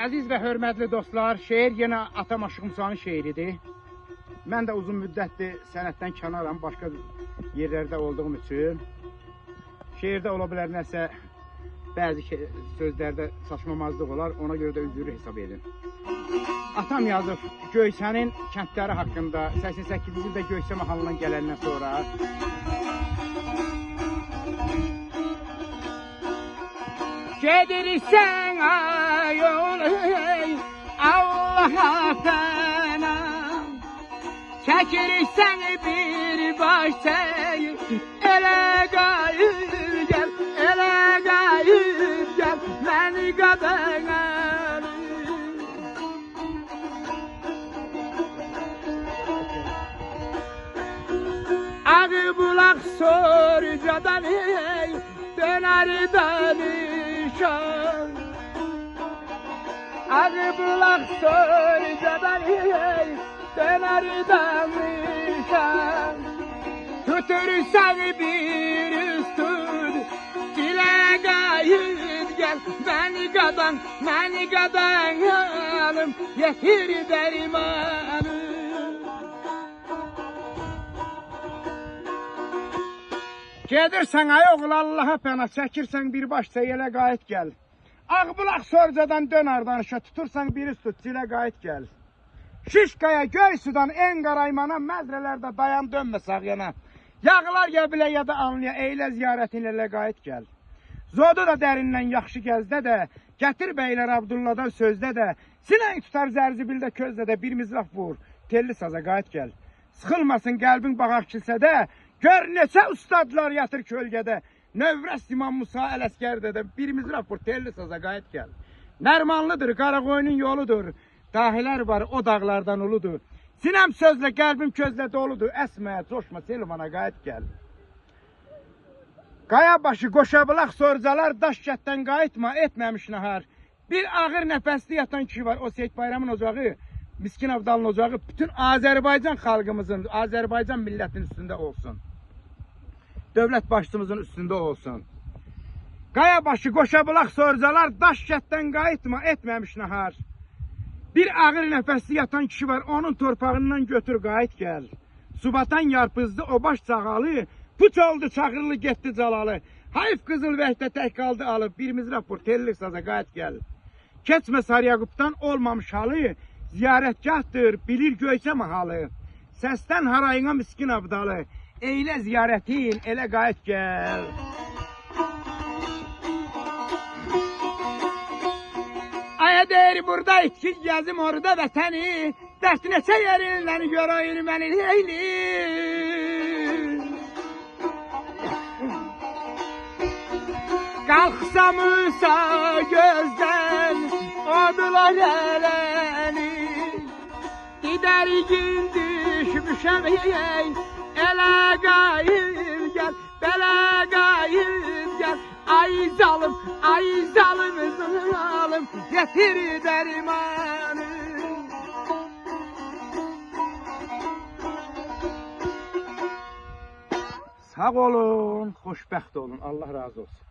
Əziz və hörmətli dostlar, şeir yenə Atam Aşıq Musanın şeiridir. Mən də uzun müddətdir sənətdən kənaram, başqa yerlərdə olduğum üçün. Şeirdə ola bilər nəsə, bəzi sözlərdə saçmamazlıq olar, ona görə də üzürü hesab edin. Atam yazıb Göysənin kəndləri haqqında 88-ci ildə Göysə mahalından gələndən sonra. Gedirsən ayol Allah'a fena, çəkirsən bir baş seyir, elə qayır gəl, elə qayır gəl, məni qadanır. Ağı bulaq sorcadan döner danışan, ağı bulaq sorcadan döner danışan. Tutursan bir üstün, dilə qayır gəl, məni qadanalım, yetir dərmanım. Gedirsən ay oğul Allah'a pənah, çəkirsən bir baş elə qayıt gəl. Ağbulaq sorcadan dönar danışa, tutursan bir üst tut, cilə qayıt gəl. Şişqaya göy sudan en qaraymana, məzrələrdə dayan dönmə sağ yana. Yağlar ya bilə ya da anlıya, eylə ziyarətin elə qayıt gəl. Zodu da dərindən yaxşı gəzdə də, gətir bəylər Abdullahdan sözdə də, sinən tutar zərzibildə közdə də, bir mizraf vur, telli saza qayıt gəl. Sıxılmasın qəlbin baxaq kilsədə, gör neçə ustadlar yatır kölgədə, Növrəs İmam Musa Ələskərdə də, bir mizraf vur, telli saza qayıt gəl. Nərmanlıdır, Qaraqoyunun yoludur, dahilər var o dağlardan uludur. Sinəm sözlə, qəlbim közlə doludur, əsmə, coşma, Selvana qayıt gəl. Qaya başı, qoşabılaq sorcalar, daş kətdən qayıtma, etməmiş nahar. Bir ağır nəfəsli yatan kişi var, o Seyid Bayramın ocağı, Miskin Abdalın ocağı, bütün Azərbaycan xalqımızın, Azərbaycan millətinin üstündə olsun. Dövlət başçımızın üstündə olsun. Qaya başı, qoşabılaq sorcalar, daş kətdən qayıtma, etməmiş nahar. Bir ağır nəfəsli yatan kişi var, onun torpağından götür qayıt gəl. Subatan yarpızdı, o baş çağalı, puç oldu çağırlı getdi calalı. Hayf qızıl vəhdə tək qaldı alıb, bir mizraf vur, telli saza qayıt gəl. Keçmə Saryaqubdan olmamış halı, ziyarətgahdır, bilir Göysə mahalı. Səsdən harayına Miskin Abdalı, eylə ziyarətin, elə qayıt gəl. Aya deyir burada itkin gəzim orada vətəni, dərt neçə yerindən görəyir məni leyli. Qalxsamısa gözdən odular ələni, didərgin düşmüşəm elə qayır gəl, belə qayır gəl. Ay zalım, zalım, yetir dərmanı. Sağ olun, xoşbəxt olun, Allah razı olsun.